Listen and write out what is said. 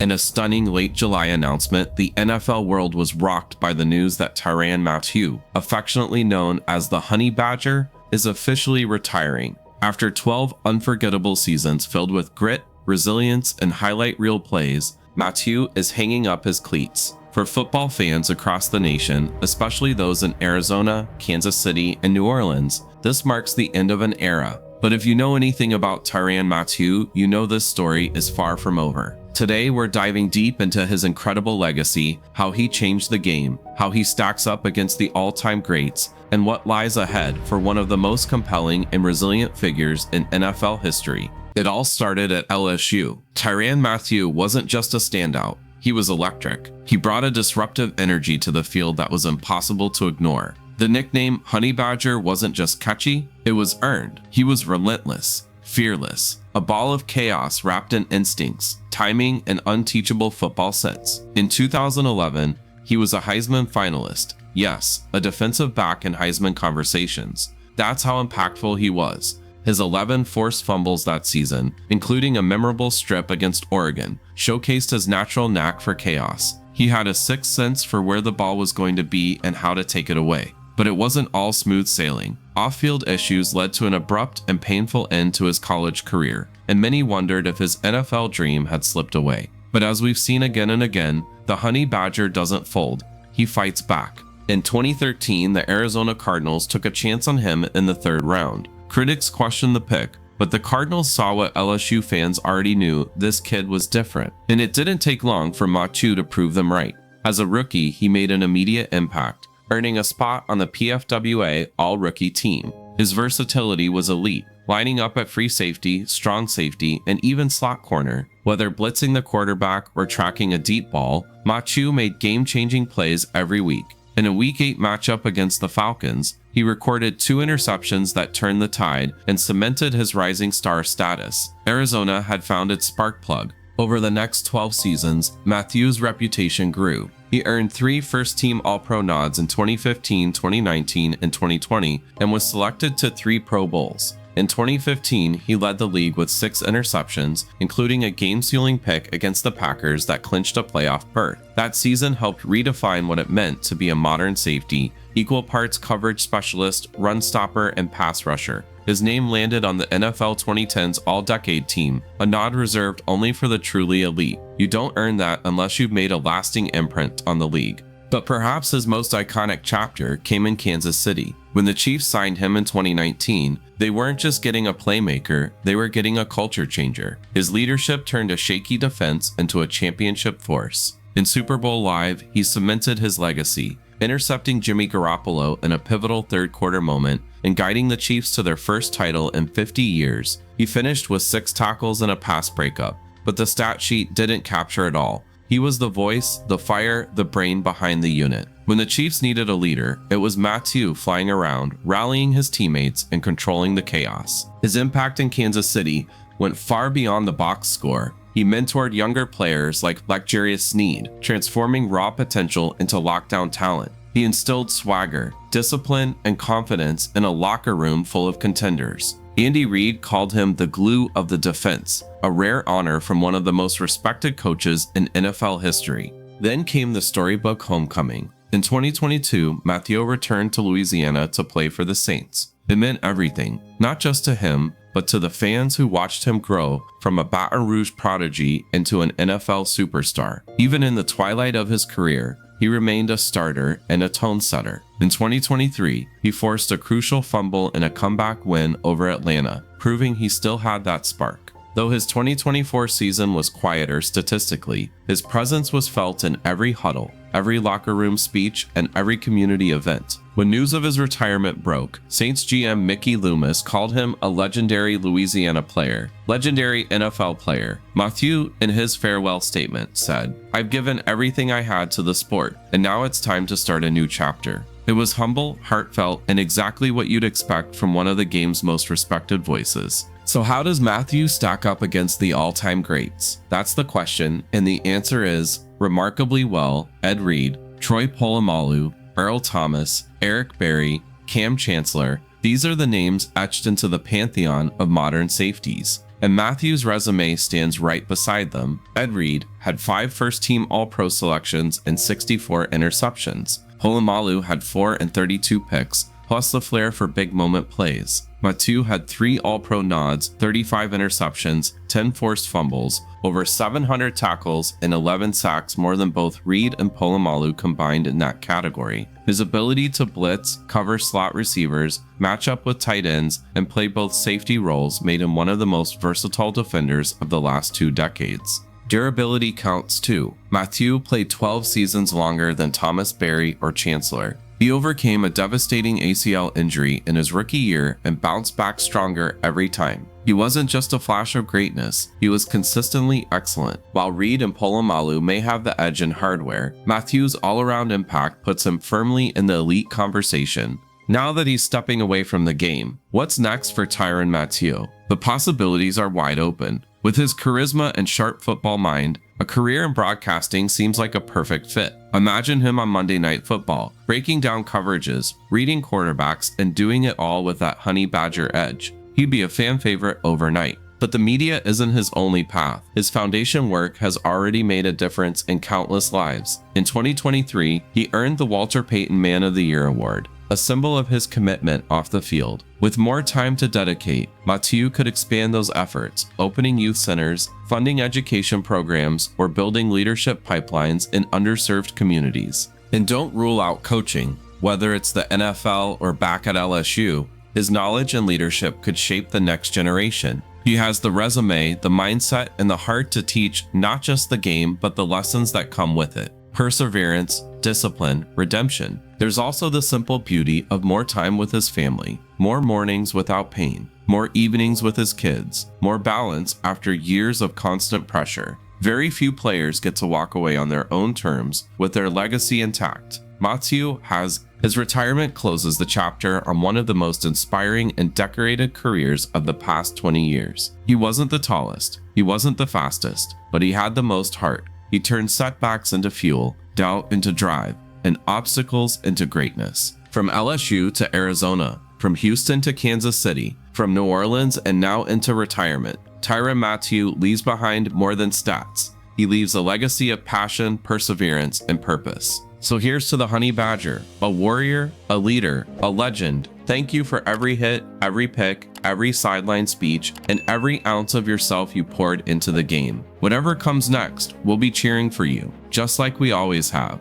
In a stunning late July announcement, the NFL world was rocked by the news that Tyrann Mathieu, affectionately known as the Honey Badger, is officially retiring. After 12 unforgettable seasons filled with grit, resilience, and highlight reel plays, Mathieu is hanging up his cleats. For football fans across the nation, especially those in Arizona, Kansas City, and New Orleans, this marks the end of an era. But if you know anything about Tyrann Mathieu, you know this story is far from over. Today, we're diving deep into his incredible legacy, how he changed the game, how he stacks up against the all-time greats, and what lies ahead for one of the most compelling and resilient figures in NFL history. It all started at LSU. Tyrann Mathieu wasn't just a standout, he was electric. He brought a disruptive energy to the field that was impossible to ignore. The nickname Honey Badger wasn't just catchy, it was earned. He was relentless, fearless, a ball of chaos wrapped in instincts, timing, and unteachable football sense. In 2011, he was a Heisman finalist. Yes, a defensive back in Heisman conversations. That's how impactful he was. His 11 forced fumbles that season, including a memorable strip against Oregon, showcased his natural knack for chaos. He had a sixth sense for where the ball was going to be and how to take it away. But it wasn't all smooth sailing. Off-field issues led to an abrupt and painful end to his college career, and many wondered if his NFL dream had slipped away. But as we've seen again and again, the Honey Badger doesn't fold. He fights back. In 2013, the Arizona Cardinals took a chance on him in the third round. Critics questioned the pick, but the Cardinals saw what LSU fans already knew: this kid was different. And it didn't take long for Mathieu to prove them right. As a rookie, he made an immediate impact, earning a spot on the PFWA All-Rookie team. His versatility was elite, lining up at free safety, strong safety, and even slot corner. Whether blitzing the quarterback or tracking a deep ball, Mathieu made game-changing plays every week. In a Week 8 matchup against the Falcons, he recorded 2 interceptions that turned the tide and cemented his rising star status. Arizona had found its spark plug. Over the next 12 seasons, Mathieu's reputation grew. He earned 3 first-team All-Pro nods in 2015, 2019, and 2020, and was selected to 3 Pro Bowls. In 2015, he led the league with 6 interceptions, including a game-sealing pick against the Packers that clinched a playoff berth. That season helped redefine what it meant to be a modern safety, equal parts coverage specialist, run stopper, and pass rusher. His name landed on the NFL 2010's All-Decade team, a nod reserved only for the truly elite. You don't earn that unless you've made a lasting imprint on the league. But perhaps his most iconic chapter came in Kansas City. When the Chiefs signed him in 2019, they weren't just getting a playmaker, they were getting a culture changer. His leadership turned a shaky defense into a championship force. In Super Bowl Live, he cemented his legacy, intercepting Jimmy Garoppolo in a pivotal third-quarter moment and guiding the Chiefs to their first title in 50 years. He finished with 6 tackles and a pass breakup, but the stat sheet didn't capture it all. He was the voice, the fire, the brain behind the unit. When the Chiefs needed a leader, it was Mathieu flying around, rallying his teammates and controlling the chaos. His impact in Kansas City went far beyond the box score. He mentored younger players like L'Jarius Sneed, transforming raw potential into lockdown talent. He instilled swagger, discipline, and confidence in a locker room full of contenders. Andy Reid called him the glue of the defense, a rare honor from one of the most respected coaches in NFL history. Then came the storybook homecoming. In 2022, Mathieu returned to Louisiana to play for the Saints. It meant everything, not just to him, but to the fans who watched him grow from a Baton Rouge prodigy into an NFL superstar. Even in the twilight of his career, he remained a starter and a tone setter. In 2023, he forced a crucial fumble in a comeback win over Atlanta, proving he still had that spark. Though his 2024 season was quieter statistically, his presence was felt in every huddle, every locker room speech, and every community event. When news of his retirement broke, Saints GM Mickey Loomis called him a legendary Louisiana player, legendary NFL player. Mathieu, in his farewell statement, said, "I've given everything I had to the sport, and now it's time to start a new chapter." It was humble, heartfelt, and exactly what you'd expect from one of the game's most respected voices. So how does Mathieu stack up against the all-time greats? That's the question, and the answer is remarkably well. Ed Reed, Troy Polamalu, Earl Thomas, Eric Berry, Cam Chancellor, these are the names etched into the pantheon of modern safeties. and Mathieu's resume stands right beside them. Ed Reed had 5 first-team All-Pro selections and 64 interceptions. Polamalu had 4 and 32 picks, plus the flair for big moment plays. Mathieu had 3 All-Pro nods, 35 interceptions, 10 forced fumbles, over 700 tackles, and 11 sacks, more than both Reed and Polamalu combined in that category. His ability to blitz, cover slot receivers, match up with tight ends, and play both safety roles made him one of the most versatile defenders of the last 2 decades. Durability counts too. Mathieu played 12 seasons longer than Thomas Berry or Chancellor. He overcame a devastating ACL injury in his rookie year and bounced back stronger every time. He wasn't just a flash of greatness, he was consistently excellent. While Reed and Polamalu may have the edge in hardware, Mathieu's all-around impact puts him firmly in the elite conversation. Now that he's stepping away from the game, what's next for Tyrann Mathieu? The possibilities are wide open. With his charisma and sharp football mind, a career in broadcasting seems like a perfect fit. Imagine him on Monday Night Football, breaking down coverages, reading quarterbacks, and doing it all with that honey badger edge. He'd be a fan favorite overnight. But the media isn't his only path. His foundation work has already made a difference in countless lives. In 2023, he earned the Walter Payton Man of the Year award, a symbol of his commitment off the field. With more time to dedicate, Mathieu could expand those efforts, opening youth centers, funding education programs, or building leadership pipelines in underserved communities. And don't rule out coaching. Whether it's the NFL or back at LSU, his knowledge and leadership could shape the next generation. He has the resume, the mindset, and the heart to teach not just the game, but the lessons that come with it. Perseverance, discipline, redemption. There's also the simple beauty of more time with his family, more mornings without pain, more evenings with his kids, more balance after years of constant pressure. Very few players get to walk away on their own terms with their legacy intact. Mathieu has. His retirement closes the chapter on one of the most inspiring and decorated careers of the past 20 years. He wasn't the tallest, he wasn't the fastest, but he had the most heart. He turned setbacks into fuel, doubt into drive, and obstacles into greatness. From LSU to Arizona, from Houston to Kansas City, from New Orleans and now into retirement, Tyrann Mathieu leaves behind more than stats. He leaves a legacy of passion, perseverance, and purpose. So here's to the Honey Badger, a warrior, a leader, a legend. Thank you for every hit, every pick, every sideline speech, and every ounce of yourself you poured into the game. Whatever comes next, we'll be cheering for you, just like we always have.